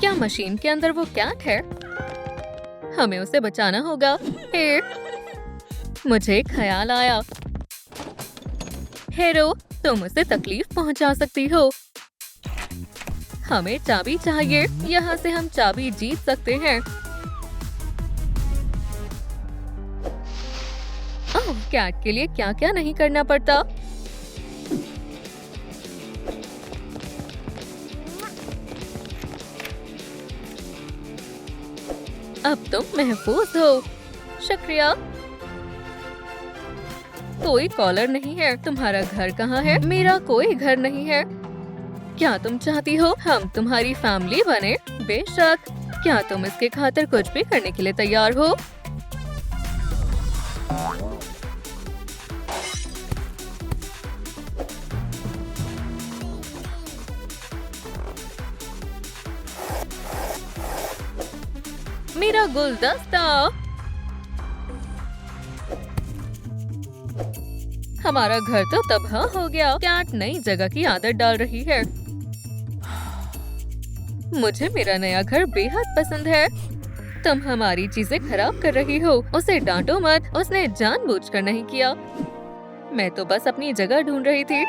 क्या मशीन के अंदर वो कैट है? हमें उसे बचाना होगा। मुझे एक ख्याल आया। हेरो, तुम उसे तकलीफ पहुंचा सकती हो। हमें चाबी चाहिए। यहाँ से हम चाबी जीत सकते हैं। ओह, कैट के लिए क्या क्या नहीं करना पड़ता। अब तुम महफूज हो। शुक्रिया। कोई कॉलर नहीं है। तुम्हारा घर कहाँ है? मेरा कोई घर नहीं है। क्या तुम चाहती हो हम तुम्हारी फैमिली बने? बेशक। क्या तुम इसके खातिर कुछ भी करने के लिए तैयार हो? मेरा गुलदस्ता। हमारा घर तो तबाह हो गया। कैट नई जगह की आदत डाल रही है। मुझे मेरा नया घर बेहद पसंद है। तुम हमारी चीजें खराब कर रही हो। उसे डांटो मत। उसने जानबूझकर नहीं किया। मैं तो बस अपनी जगह ढूंढ रही थी।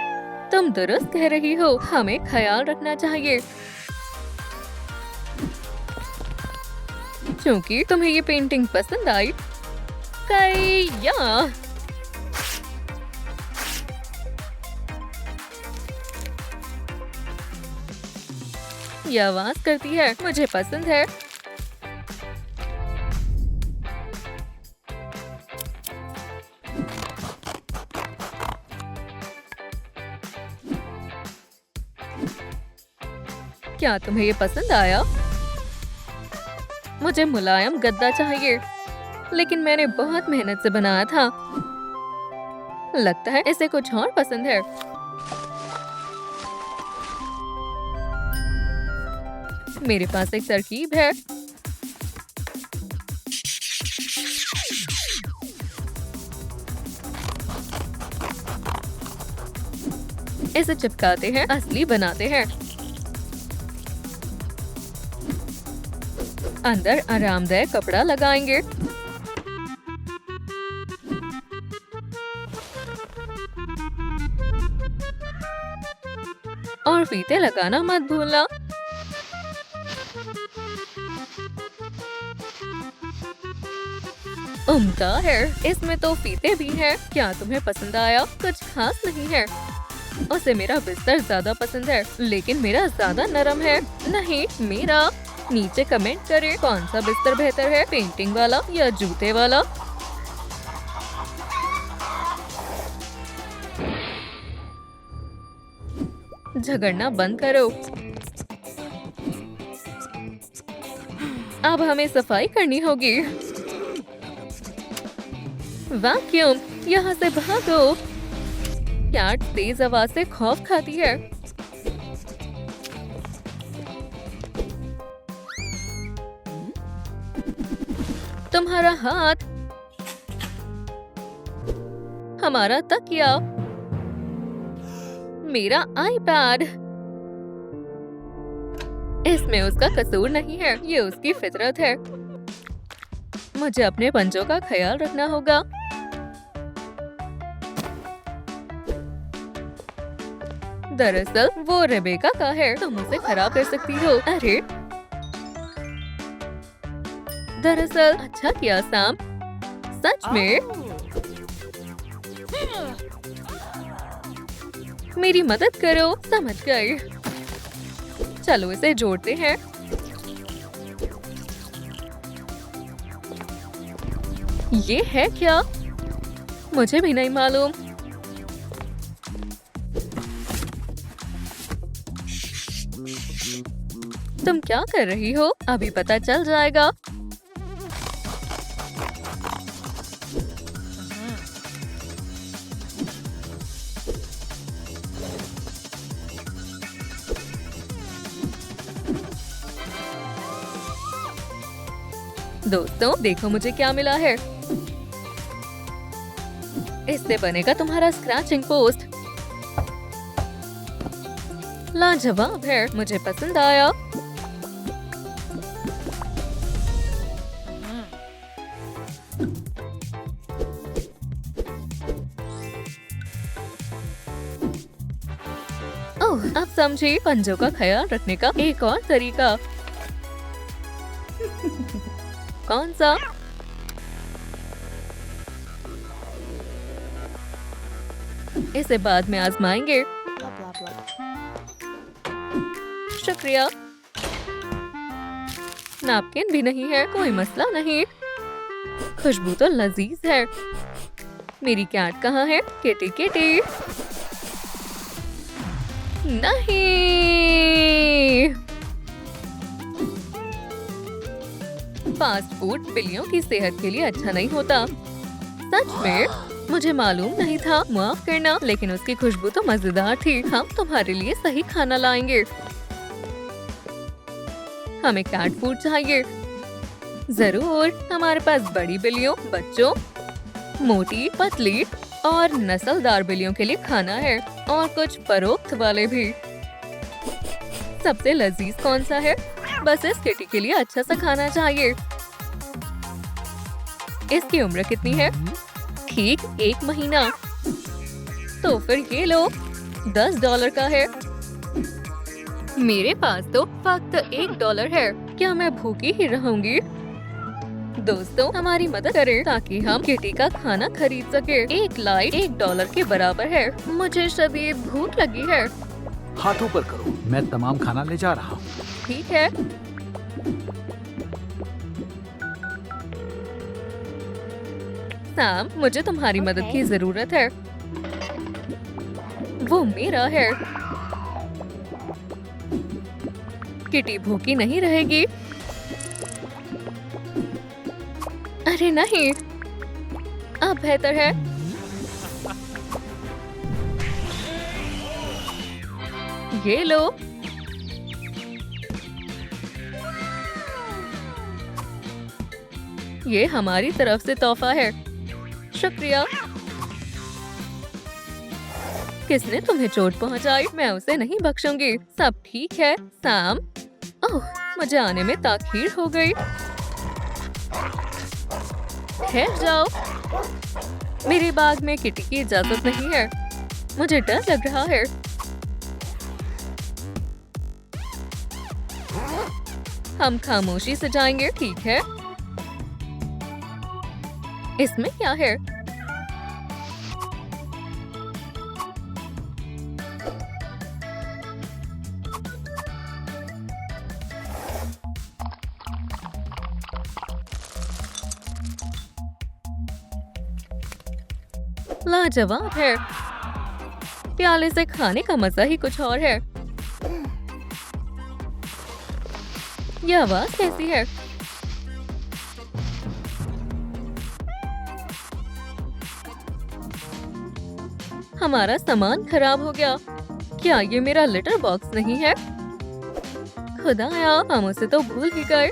तुम दुरुस्त कह रही हो। हमें ख्याल रखना चाहिए। क्योंकि तुम्हें ये पेंटिंग पसंद आई। या ये आवाज करती है। मुझे पसंद है। क्या तुम्हें ये पसंद आया? मुझे मुलायम गद्दा चाहिए, लेकिन मैंने बहुत मेहनत से बनाया था। लगता है इसे कुछ और पसंद है। मेरे पास एक तरकीब है। इसे चिपकाते हैं, असली बनाते हैं। अंदर आरामदायक कपड़ा लगाएंगे। और फीते लगाना मत भूलना। उम्दा है। इसमें तो फीते भी हैं। क्या तुम्हें पसंद आया? कुछ खास नहीं है। उसे मेरा बिस्तर ज्यादा पसंद है, लेकिन मेरा ज्यादा नरम है। नहीं, मेरा। नीचे कमेंट करें कौन सा बिस्तर बेहतर है, पेंटिंग वाला या जूते वाला। झगड़ना बंद करो। अब हमें सफाई करनी होगी। वैक्यूम, यहाँ से भागो। कैट तेज आवाज से खौफ खाती है। तुम्हारा हाथ। हमारा तकिया। मेरा आईपैड। इसमें उसका कसूर नहीं है। ये उसकी फितरत है। मुझे अपने पंजों का ख्याल रखना होगा। दरअसल वो रेबेका का है। तुम उसे खराब कर सकती हो। अरे दरअसल अच्छा किया सैम। सच में मेरी मदद करो। समझ गए। चलो इसे जोड़ते हैं। ये है क्या? मुझे भी नहीं मालूम। तुम क्या कर रही हो? अभी पता चल जाएगा। दोस्तों देखो मुझे क्या मिला है। इससे बनेगा तुम्हारा स्क्रैचिंग पोस्ट। लाजवाब है। मुझे पसंद आया। ओह, अब समझी पंजों का ख्याल रखने का एक और तरीका। कौन सा? इसे बाद में आजमाएंगे। शुक्रिया। नैपकिन भी नहीं है, कोई मसला नहीं। खुशबू तो लजीज है। मेरी कैट कहाँ है? Kitty kitty. नहीं। फास्ट फूड बिल्लियों की सेहत के लिए अच्छा नहीं होता। सच में? मुझे मालूम नहीं था, माफ करना, लेकिन उसकी खुशबू तो मजेदार थी। हम तुम्हारे लिए सही खाना लाएंगे। हमें कैट फूड चाहिए। जरूर, हमारे पास बड़ी बिल्लियों, बच्चों, मोटी, पतली और नस्लदार बिल्लियों के लिए खाना है, और कुछ फरोख्त वाले भी। सबसे लजीज कौन सा है? बस इस किटी के लिए अच्छा सा खाना चाहिए। इसकी उम्र कितनी है? ठीक 1 महीना। तो फिर ये लो, $10 का है। मेरे पास तो फक्त $1 है। क्या मैं भूखी ही रहूंगी? दोस्तों, हमारी मदद करें ताकि हम किटी का खाना खरीद सके। एक लाइट $1 के बराबर है। मुझे शदीद भूख लगी है। हाथ ऊपर करो, मैं तमाम खाना ले जा रहा हूँ। ठीक है। सैम, मुझे तुम्हारी मदद की जरूरत है। वो मेरा है। किटी भूखी नहीं रहेगी। अरे नहीं, अब बेहतर है। ये लो। ये हमारी तरफ से तोहफा है। शुक्रिया। किसने तुम्हें चोट पहुंचाई? मैं उसे नहीं बख्शूंगी। सब ठीक है सैम? ओह, मुझे आने में ताखीर हो गई। ठहर जाओ। मेरे बाग में किटी की इजाजत नहीं है। मुझे डर लग रहा है। हम खामोशी से जाएंगे, ठीक है? इसमें क्या है? लाजवाब है। प्याले से खाने का मजा ही कुछ और है। यह आवाज कैसी है? हमारा सामान खराब हो गया। क्या ये मेरा लेटर बॉक्स नहीं है? खुदाया, हम उसे तो भूल ही गए।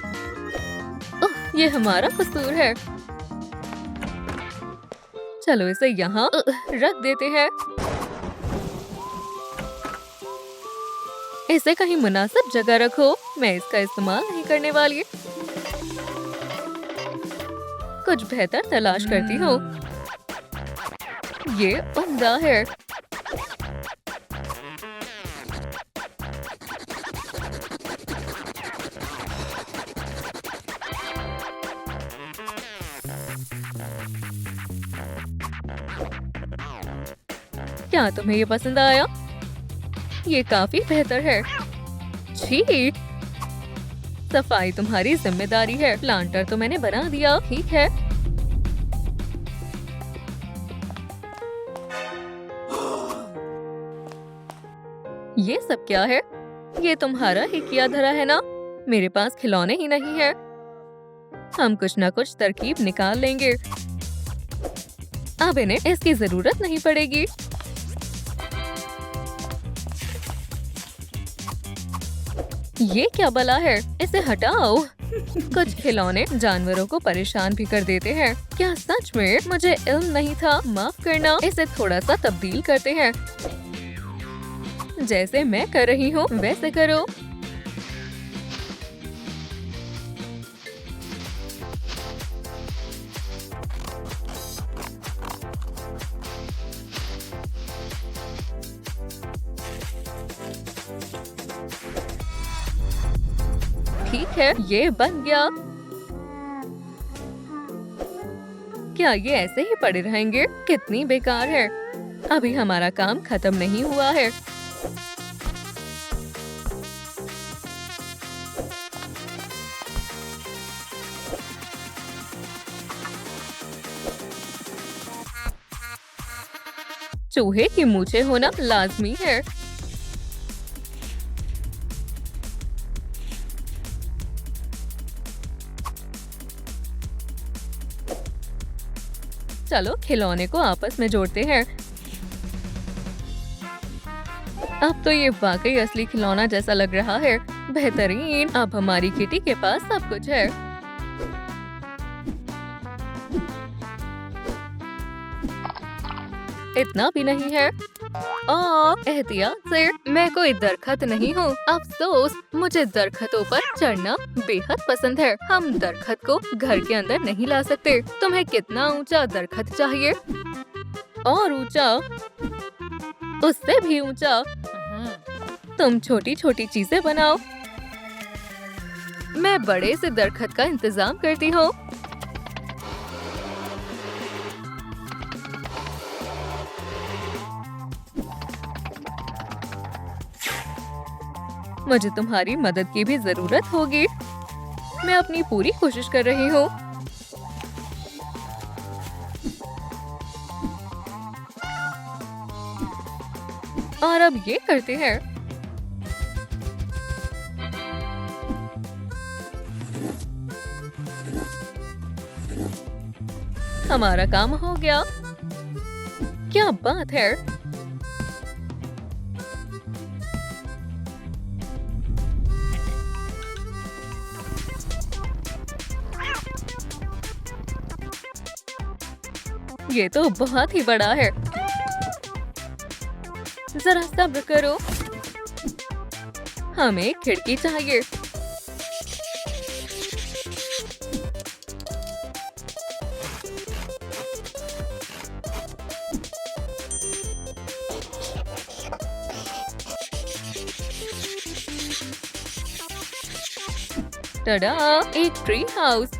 ओह, ये हमारा कसूर है। चलो इसे यहाँ रख देते हैं। इसे कहीं मुनासिब जगह रखो। मैं इसका इस्तेमाल नहीं करने वाली। कुछ बेहतर तलाश करती हूँ। ये उम्दा है। क्या तुम्हें ये पसंद आया? ये काफी बेहतर है। छी, सफाई तुम्हारी जिम्मेदारी है। प्लांटर तो मैंने बना दिया, ठीक है। ये सब क्या है? ये तुम्हारा ही किया धरा है ना? मेरे पास खिलौने ही नहीं है। हम कुछ ना कुछ तरकीब निकाल लेंगे। अब इन्हें इसकी जरूरत नहीं पड़ेगी। ये क्या बला है? इसे हटाओ। कुछ खिलौने जानवरों को परेशान भी कर देते हैं। क्या सच में? मुझे इल्म नहीं था, माफ करना। इसे थोड़ा सा तब्दील करते हैं। जैसे मैं कर रही हूँ वैसे करो। ठीक है, ये बन गया। क्या ये ऐसे ही पड़े रहेंगे? कितनी बेकार है। अभी हमारा काम खत्म नहीं हुआ है। चूहे की मूछें होना लाजमी है। चलो खिलौने को आपस में जोड़ते हैं। अब तो ये वाकई असली खिलौना जैसा लग रहा है। बेहतरीन। अब हमारी किटी के पास सब कुछ है। इतना भी नहीं है। एहतियात से, मैं कोई दरखत नहीं हूँ। अफसोस, मुझे दरख्तों पर चढ़ना बेहद पसंद है। हम दरखत को घर के अंदर नहीं ला सकते। तुम्हें कितना ऊंचा दरखत चाहिए? और ऊंचा, उससे भी ऊंचा। तुम छोटी छोटी चीजें बनाओ। मैं बड़े से दरखत का इंतजाम करती हूँ। मुझे तुम्हारी मदद की भी जरूरत होगी। मैं अपनी पूरी कोशिश कर रही हूँ। और अब ये करते हैं। हमारा काम हो गया। क्या बात है। ये तो बहुत ही बड़ा है। जरा सब्र करो। हमें खिड़की चाहिए। टडा, एक ट्री हाउस।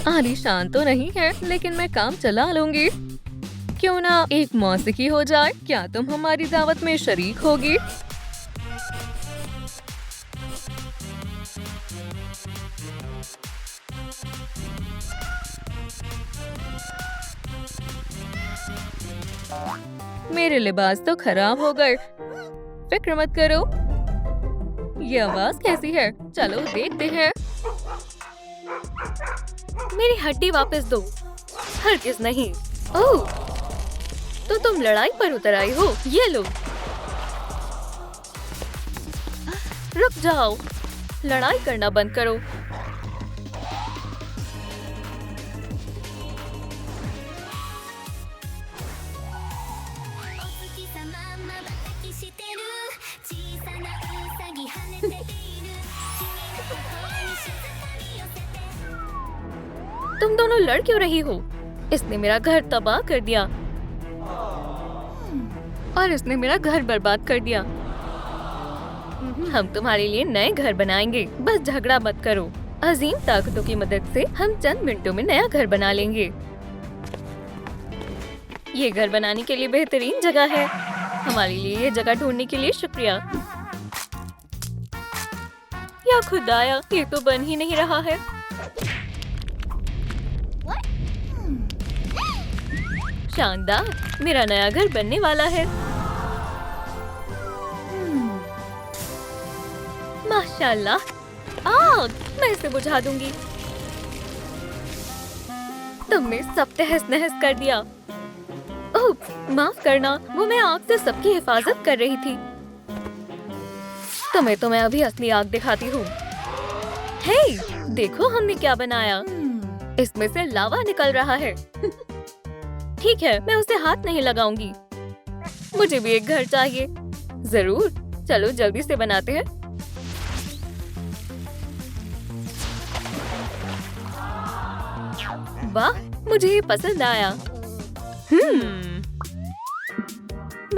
आलीशान तो नहीं है, लेकिन मैं काम चला लूंगी। क्यों ना एक मौसीकी हो जाए। क्या तुम हमारी दावत में शरीक होगी? मेरे लिबास तो खराब हो गए। फिक्र मत करो। ये आवाज कैसी है? चलो देखते हैं। मेरी हड्डी वापस दो। हरगिज़ नहीं। ओह, तो तुम लड़ाई पर उतर आई हो। ये लो। रुक जाओ। लड़ाई करना बंद करो। तुम दोनों लड़ क्यों रही हो? इसने मेरा घर तबाह कर दिया और इसने मेरा घर बर्बाद कर दिया। हम तुम्हारे लिए नए घर बनाएंगे। बस झगड़ा मत करो। अजीम ताकतों की मदद से हम चंद मिनटों में नया घर बना लेंगे। ये घर बनाने के लिए बेहतरीन जगह है। हमारे लिए ये जगह ढूंढने के लिए शुक्रिया। या खुदाया, ये तो बन ही नहीं रहा है। शानदार, मेरा नया घर बनने वाला है। माशाल्लाह। आग, मैं इसे बुझा दूंगी। तुमने सब तहस नहस कर दिया। ओह, माफ करना, वो मैं आग से सबकी हिफाजत कर रही थी। तुम्हें तो मैं अभी असली आग दिखाती हूँ। हे, देखो हमने क्या बनाया। इसमें से लावा निकल रहा है। ठीक है, मैं उसे हाथ नहीं लगाऊंगी। मुझे भी एक घर चाहिए। जरूर, चलो जल्दी से बनाते हैं। वाह, मुझे ये पसंद आया।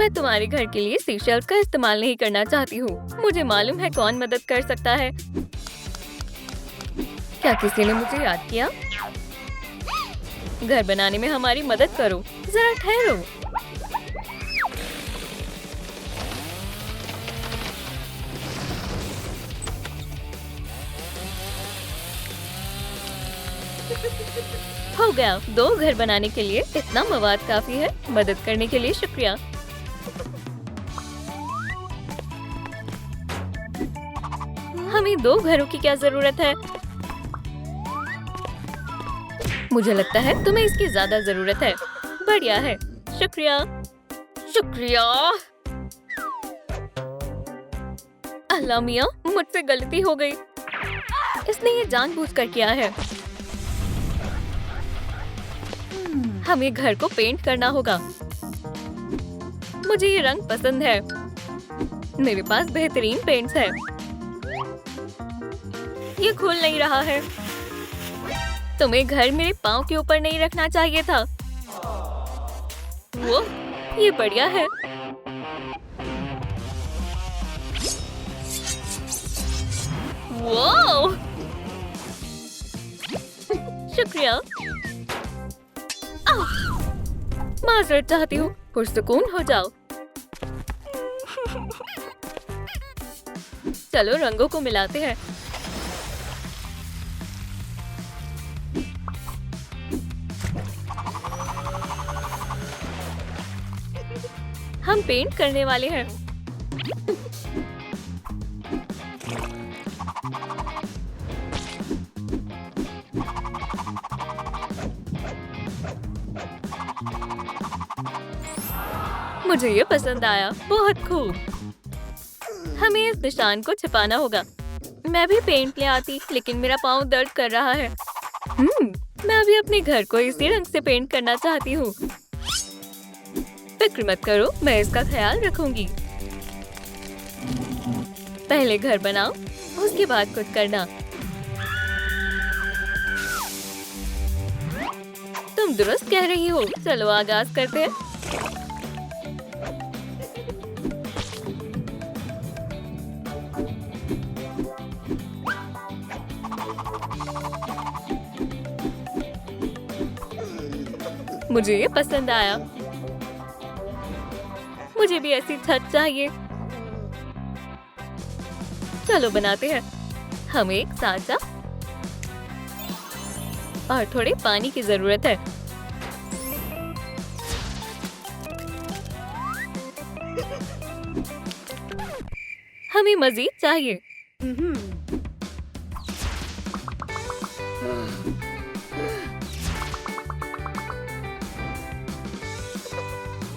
मैं तुम्हारे घर के लिए सीशेल्स का इस्तेमाल नहीं करना चाहती हूँ। मुझे मालूम है कौन मदद कर सकता है। क्या किसी ने मुझे याद किया? घर बनाने में हमारी मदद करो। जरा ठहरो। हो गया। 2 घर बनाने के लिए इतना मवाद काफी है। मदद करने के लिए शुक्रिया। हमें 2 घरों की क्या जरूरत है? मुझे लगता है तुम्हें इसकी ज्यादा जरूरत है। बढ़िया है। शुक्रिया। शुक्रिया। अल्लाह मियाँ, मुझसे गलती हो गई। इसने ये जानबूझकर किया है। हमें घर को पेंट करना होगा। मुझे ये रंग पसंद है। मेरे पास बेहतरीन पेंट्स है। ये खुल नहीं रहा है। तुम्हें घर मेरे पाँव के ऊपर नहीं रखना चाहिए था। वो ये बढ़िया है। वो शुक्रिया। माजरत चाहती हूँ। पुरसुकून हो जाओ। चलो रंगों को मिलाते हैं। हम पेंट करने वाले हैं। मुझे ये पसंद आया। बहुत खूब। हमें इस निशान को छिपाना होगा। मैं भी पेंट ले आती, लेकिन मेरा पाँव दर्द कर रहा है। मैं अभी अपने घर को इसी रंग से पेंट करना चाहती हूँ। फिक्र मत करो, मैं इसका ख्याल रखूंगी। पहले घर बनाओ, उसके बाद कुछ करना। तुम दुरुस्त कह रही हो। चलो आगाज करते हैं। मुझे ये पसंद आया। मुझे भी ऐसी छत चाहिए। चलो बनाते हैं। हमें एक साँचा और थोड़े पानी की जरूरत है। हमें मजीद चाहिए।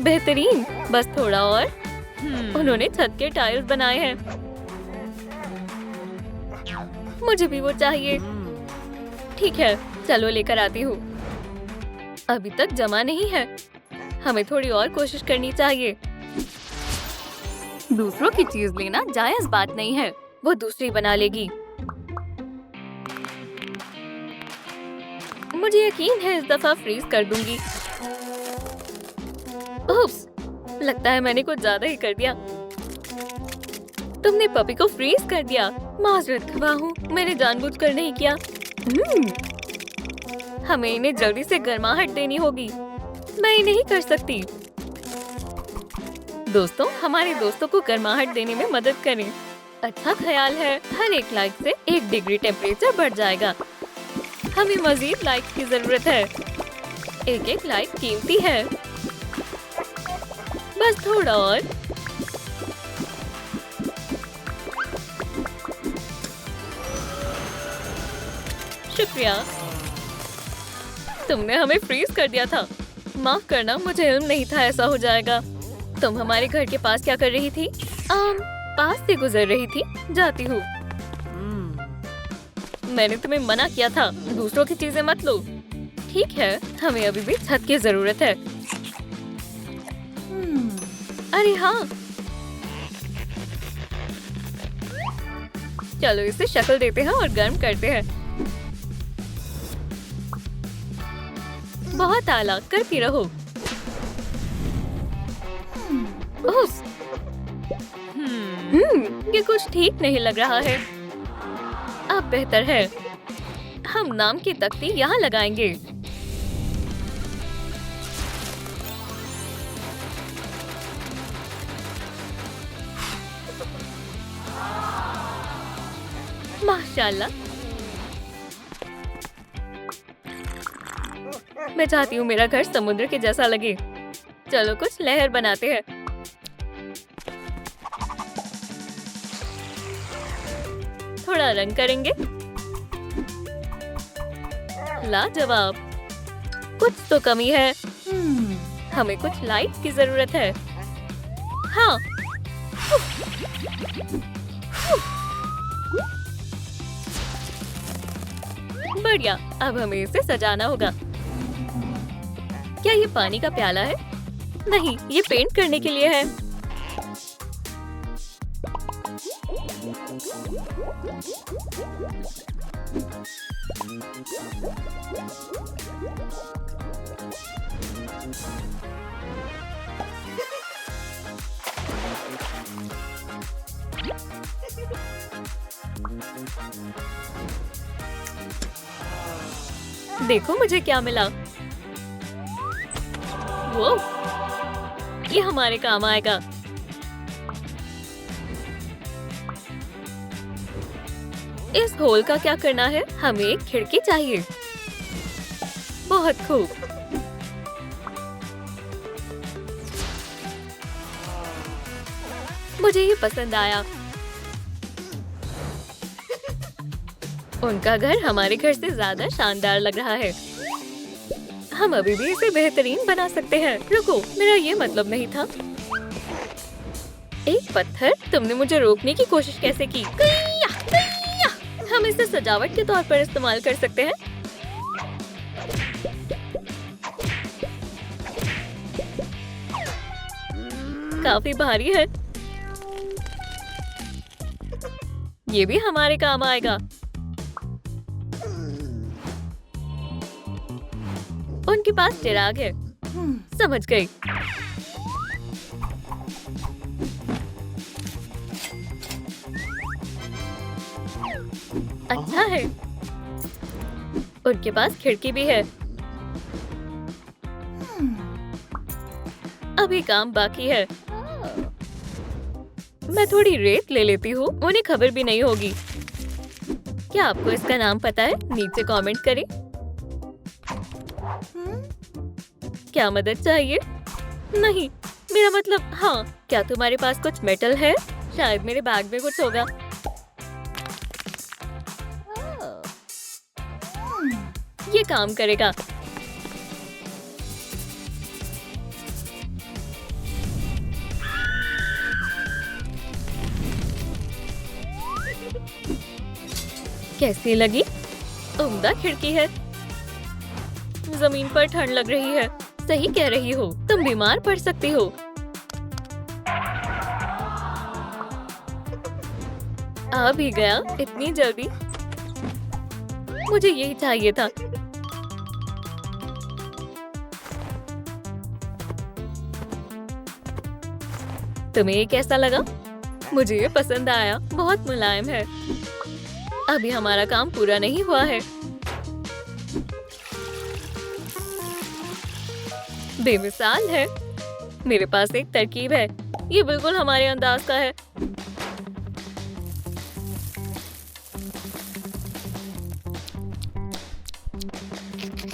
बेहतरीन। बस थोड़ा और। उन्होंने छत के टाइल्स बनाए हैं। मुझे भी वो चाहिए। ठीक है, चलो लेकर आती हूँ। अभी तक जमा नहीं है। हमें थोड़ी और कोशिश करनी चाहिए। दूसरों की चीज लेना जायज बात नहीं है। वो दूसरी बना लेगी। मुझे यकीन है इस दफा फ्रीज कर दूंगी। उप्स, लगता है मैंने कुछ ज्यादा ही कर दिया। तुमने पपी को फ्रीज कर दिया। माजरत खवा हूँ, मैंने जानबूझकर नहीं किया। हमें इन्हें जल्दी से गर्माहट देनी होगी। मैं ये नहीं कर सकती। दोस्तों, हमारे दोस्तों को गर्माहट देने में मदद करें। अच्छा ख्याल है। हर एक लाइक से 1 डिग्री टेम्परेचर बढ़ जाएगा। हमें मजीद लाइक की जरूरत है। एक लाइक कीमती है। बस थोड़ा और। शुक्रिया। तुमने हमें फ्रीज कर दिया था। माफ करना, मुझे इल्म नहीं था ऐसा हो जाएगा। तुम हमारे घर के पास क्या कर रही थी? पास से गुजर रही थी। जाती हूँ। मैंने तुम्हें मना किया था, दूसरों की चीजें मत लो। ठीक है, हमें अभी भी छत की जरूरत है। अरे हाँ, चलो इसे शक्ल देते हैं और गर्म करते हैं। बहुत आला, करती रहो। उफ, ये कुछ ठीक नहीं लग रहा है। अब बेहतर है, हम नाम की तख्ती यहाँ लगाएंगे। माशाल्लाह। मैं चाहती हूँ मेरा घर समुद्र के जैसा लगे। चलो कुछ लहर बनाते हैं। थोड़ा रंग करेंगे। लाजवाब। कुछ तो कमी है। हमें कुछ लाइट की जरूरत है। हाँ। बढ़िया, अब हमें इसे सजाना होगा। क्या ये पानी का प्याला है? नहीं, ये पेंट करने के लिए है। देखो मुझे क्या मिला। वो, ये हमारे काम आएगा। इस होल का क्या करना है? हमें एक खिड़की चाहिए। बहुत खूब। मुझे ये पसंद आया। उनका घर हमारे घर से ज्यादा शानदार लग रहा है। हम अभी भी इसे बेहतरीन बना सकते हैं। रुको, मेरा ये मतलब नहीं था। एक पत्थर, तुमने मुझे रोकने की कोशिश कैसे की? कैया, कैया। हम इसे सजावट के तौर पर इस्तेमाल कर सकते हैं। काफी भारी है। ये भी हमारे काम आएगा। उनके पास चिराग है। समझ गई। अच्छा है। उनके पास खिड़की भी है। अभी काम बाकी है। मैं थोड़ी रेत ले लेती हूँ, उन्हें खबर भी नहीं होगी। क्या आपको इसका नाम पता है? नीचे कमेंट करें। क्या मदद चाहिए? नहीं, मेरा मतलब हाँ। क्या तुम्हारे पास कुछ मेटल है? शायद मेरे बैग में कुछ होगा। ये काम करेगा। कैसी लगी? उम्दा खिड़की है। जमीन पर ठंड लग रही है। सही कह रही हो, तुम बीमार पड़ सकती हो। आ भी गया इतनी जल्दी। मुझे यही चाहिए था। तुम्हें ये कैसा लगा? मुझे ये पसंद आया। बहुत मुलायम है। अभी हमारा काम पूरा नहीं हुआ है। बेमिसाल है। मेरे पास एक तरकीब है। ये बिल्कुल हमारे अंदाज का है।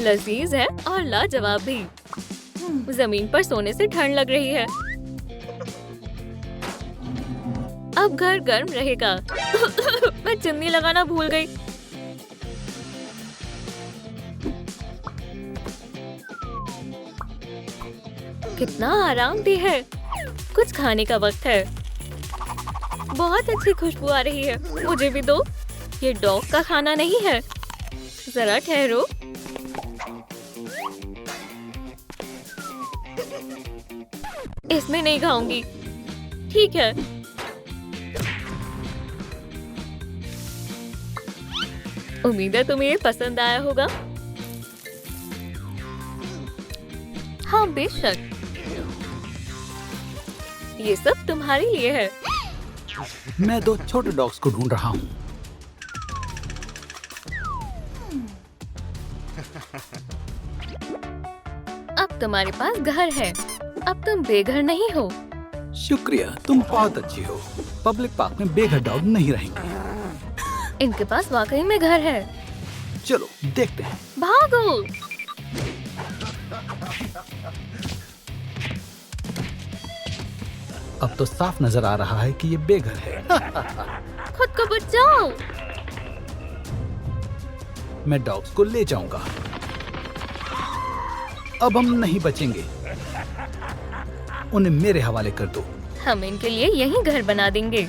लजीज है और लाजवाब भी। जमीन पर सोने से ठंड लग रही है। अब घर गर्म रहेगा। मैं चिमनी लगाना भूल गई। कितना आरामदेह है। कुछ खाने का वक्त है। बहुत अच्छी खुशबू आ रही है। मुझे भी दो। ये डॉग का खाना नहीं है। जरा ठहरो। इसमें नहीं खाऊंगी। ठीक है। उम्मीद है तुम्हें ये पसंद आया होगा। हाँ बेशक। ये सब तुम्हारे लिए है। मैं 2 छोटे डॉग्स को ढूंढ रहा हूँ। अब तुम्हारे पास घर है। अब तुम बेघर नहीं हो। शुक्रिया, तुम बहुत अच्छी हो। पब्लिक पार्क में बेघर डॉग नहीं रहेंगे। इनके पास वाकई में घर है। चलो देखते हैं। भागो। अब तो साफ नजर आ रहा है कि ये बेघर है। खुद को बचाओ। मैं डॉग्स को ले जाऊंगा। अब हम नहीं बचेंगे। उन्हें मेरे हवाले कर दो। हम इनके लिए यहीं घर बना देंगे।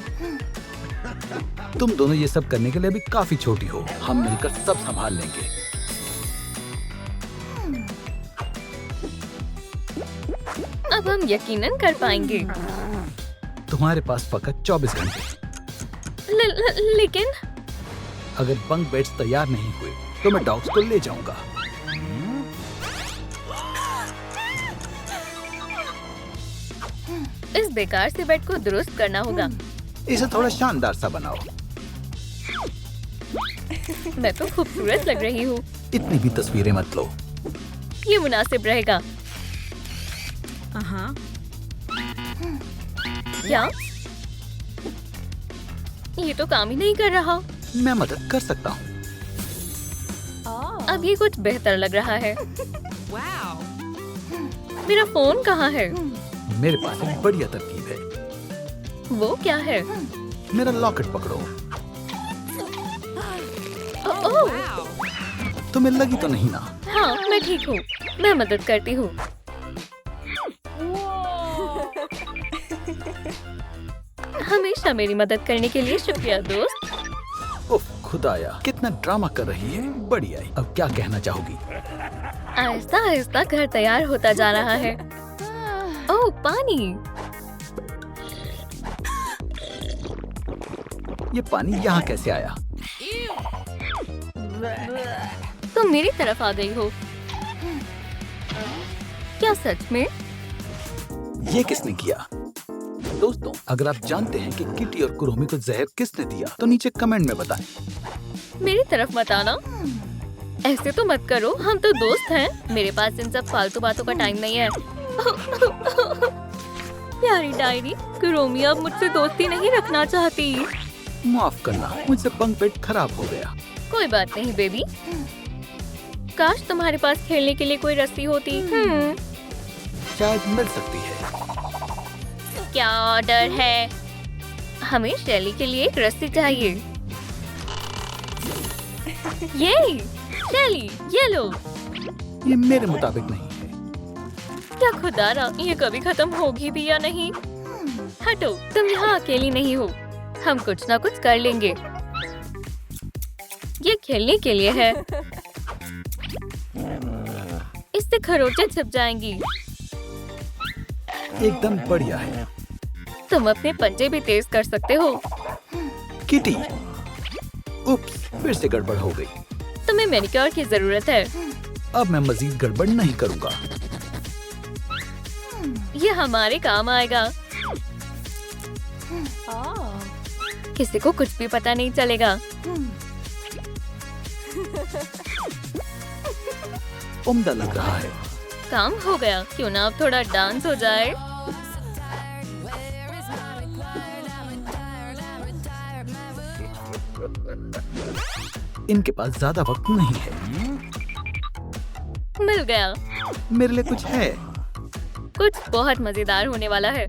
तुम दोनों ये सब करने के लिए अभी काफी छोटी हो। हम मिलकर सब संभाल लेंगे। अब हम यकीनन कर पाएंगे। तुम्हारे पास फकत 24 घंटे। लेकिन अगर बंक बेड्स तैयार नहीं हुए तो मैं डॉग्स को ले जाऊंगा। इस बेकार से बेड को दुरुस्त करना होगा। इसे थोड़ा शानदार सा बनाओ। मैं तो खूबसूरत लग रही हूँ। इतनी भी तस्वीरें मत लो। ये मुनासिब रहेगा। क्या? ये तो काम ही नहीं कर रहा। मैं मदद कर सकता हूँ। अब ये कुछ बेहतर लग रहा है। मेरा फोन कहाँ है? मेरे पास एक बढ़िया तरकीब है। वो क्या है? मेरा लॉकेट पकड़ो। ओह, तुम्हें लगी तो नहीं ना? हाँ, मैं ठीक हूँ। मैं मदद करती हूँ। हमेशा मेरी मदद करने के लिए शुक्रिया दोस्त। उफ, खुदाया, कितना ड्रामा कर रही है। बढ़िया। अब क्या कहना चाहोगी? आहिस्ता आहिस्ता घर तैयार होता जा रहा है। ओह, पानी। ये पानी यहाँ कैसे आया? तुम मेरी तरफ आ गई हो। क्या सच में? ये किसने किया? दोस्तों, अगर आप जानते हैं कि किटी और कुरोमी को जहर किसने दिया तो नीचे कमेंट में बताएं। मेरी तरफ मत आना। ऐसे तो मत करो, हम तो दोस्त हैं। मेरे पास इन सब फालतू बातों का टाइम नहीं है। प्यारी डायरी, कुरोमी अब मुझसे दोस्ती नहीं रखना चाहती। माफ करना, मुझसे बंक बेड खराब हो गया। कोई बात नहीं बेबी। काश तुम्हारे पास खेलने के लिए कोई रस्सी होती। शायद मिल सकती है। क्या ऑर्डर है? हमें शैली के लिए एक रस्सी चाहिए। ये शैली, ये लो। ये मेरे मुताबिक नहीं है। क्या खुदारा, ये कभी खत्म होगी भी या नहीं? हटो, तुम यहाँ अकेली नहीं हो। हम कुछ ना कुछ कर लेंगे। ये खेलने के लिए है। इससे खरोंचे छिप जाएंगी। एकदम बढ़िया है। तुम अपने पंजे भी तेज कर सकते हो। किटी, उप्स, फिर से गड़बड़ हो गई। तुम्हें मैनिक्योर की जरूरत है। अब मैं मजीद गड़बड़ नहीं करूँगा। ये हमारे काम आएगा। किसी को कुछ भी पता नहीं चलेगा। उम्दा लग रहा है। काम हो गया। क्यों ना अब थोड़ा डांस हो जाए? इनके पास ज्यादा वक्त नहीं है। मिल गया। मेरे लिए कुछ है। कुछ बहुत मजेदार होने वाला है।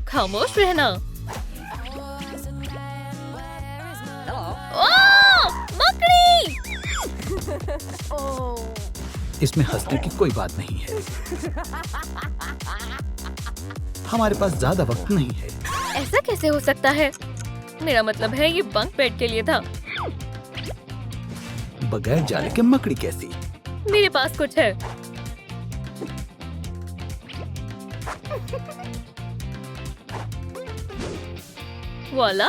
खामोश रहना। ओह, मकड़ी! इसमें हंसने की कोई बात नहीं है। हमारे पास ज्यादा वक्त नहीं है। ऐसा कैसे हो सकता है? मेरा मतलब है ये बंक बेड के लिए था। बगैर जाले के मकड़ी कैसी? मेरे पास कुछ है। वाला।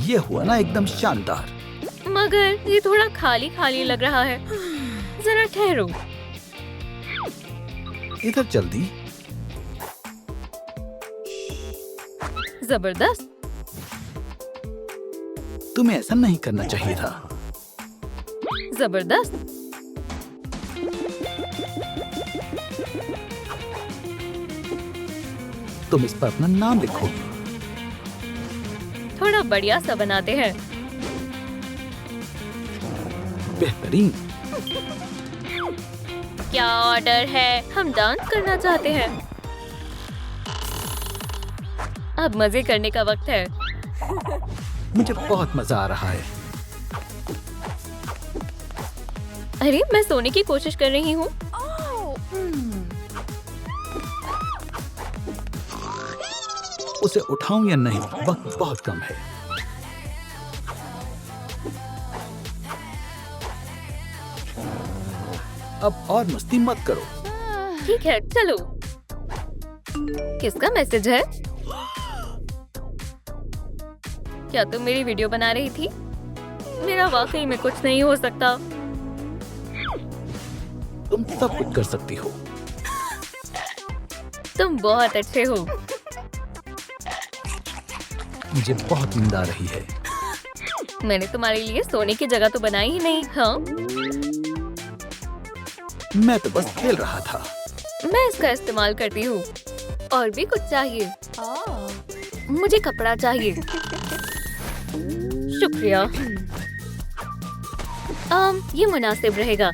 ये हुआ ना एकदम शानदार। मगर ये थोड़ा खाली खाली लग रहा है। जरा ठहरो। इधर जल्दी। जबरदस्त। तुम्हें ऐसा नहीं करना चाहिए था। जबरदस्त। तुम इस पर अपना नाम लिखो। थोड़ा बढ़िया सा बनाते हैं। बेहतरीन। क्या ऑर्डर है? हम डांस करना चाहते हैं। अब मजे करने का वक्त है। मुझे बहुत मजा आ रहा है। अरे मैं सोने की कोशिश कर रही हूँ। उसे उठाऊं या नहीं, वक्त बहुत कम है। अब और मस्ती मत करो। ठीक है, चलो। किसका मैसेज है? क्या तुम मेरी वीडियो बना रही थी? मेरा वाकई में कुछ नहीं हो सकता। तुम सब कुछ कर सकती हो। तुम बहुत अच्छे हो। मुझे बहुत नींद आ रही है। मैंने तुम्हारे लिए सोने की जगह तो बनाई ही नहीं। हाँ, मैं तो बस खेल रहा था। मैं इसका इस्तेमाल करती हूँ। और भी कुछ चाहिए? मुझे कपड़ा चाहिए। शुक्रिया। ये मुनासिब रहेगा।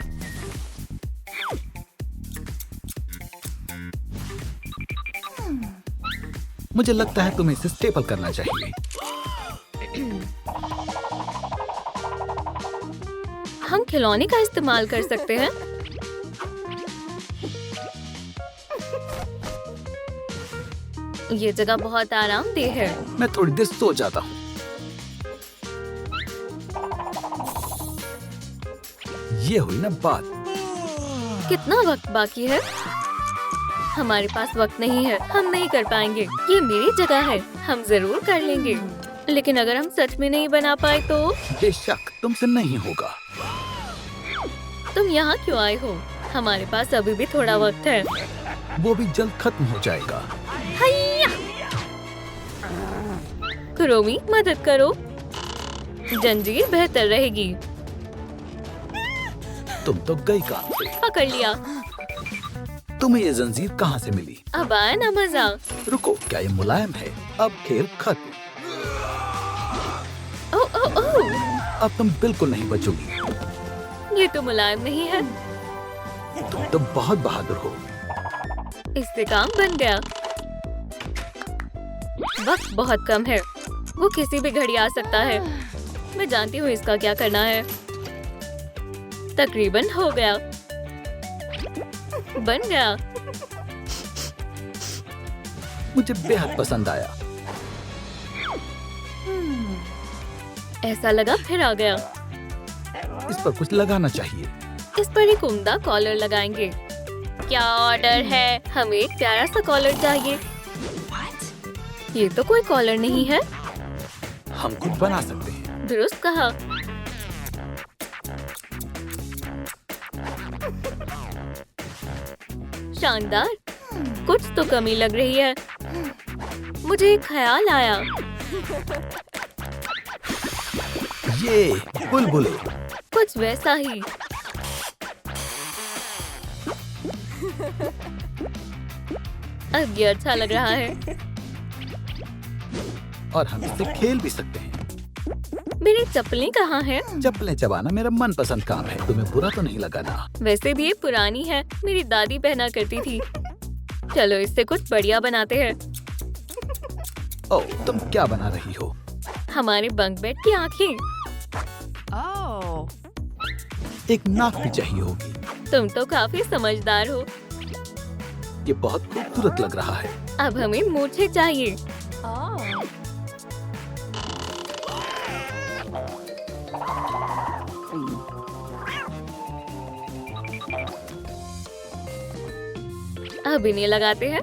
मुझे लगता है तुम्हें इसे स्टेपल करना चाहिए। हम खिलौने का इस्तेमाल कर सकते हैं। ये जगह बहुत आरामदेह है। मैं थोड़ी देर सो जाता हूँ। ये हुई ना बात। कितना वक्त बाकी है? हमारे पास वक्त नहीं है। हम नहीं कर पाएंगे। ये मेरी जगह है। हम जरूर कर लेंगे। लेकिन अगर हम सच में नहीं बना पाए तो? बेशक तुमसे नहीं होगा। तुम यहाँ क्यों आए हो? हमारे पास अभी भी थोड़ा वक्त है। वो भी जल्द खत्म हो जाएगा। कुरोमी, मदद करो। जंजीर बेहतर रहेगी। तुम तो गई काम से। पकड़ लिया। तुम्हें ये जंजीर कहाँ से मिली? अब आया ना मजा। रुको, क्या ये मुलायम है? अब खेल खत्म। ओह ओह ओह, अब तुम बिल्कुल नहीं बचोगी। ये तो मुलायम नहीं है। तुम तो बहुत बहादुर हो। इससे काम बन गया। वक्त बहुत कम है। वो किसी भी घड़ी आ सकता है। मैं जानती हूँ इसका क्या करना है। तकरीबन हो गया। बन गया। मुझे बेहद पसंद आया। ऐसा लगा फिर आ गया। इस पर कुछ लगाना चाहिए। इस पर एक उम्दा कॉलर लगाएंगे। क्या ऑर्डर है? हमें एक प्यारा सा कॉलर चाहिए। ये तो कोई कॉलर नहीं है। हम कुछ बना सकते हैं। दुरुस्त कहा। शानदार। कुछ तो कमी लग रही है। मुझे एक ख्याल आया। ये बुलबुले। कुछ वैसा ही। अब ये अच्छा लग रहा है। और हम इससे खेल भी सकते हैं। मेरी चप्पलें कहाँ हैं? चप्पलें चबाना मेरा मनपसंद काम है। तुम्हें बुरा तो नहीं लगा ना? वैसे भी ये पुरानी है। मेरी दादी पहना करती थी। चलो इससे कुछ बढ़िया बनाते हैं। ओह, तुम क्या बना रही हो? हमारे बंक बेड की आँखें। एक नाक भी चाहिए होगी। तुम तो काफी समझदार हो। ये बहुत खूबसूरत लग रहा है। अब हमें मूछें चाहिए। अब इन्हें लगाते हैं।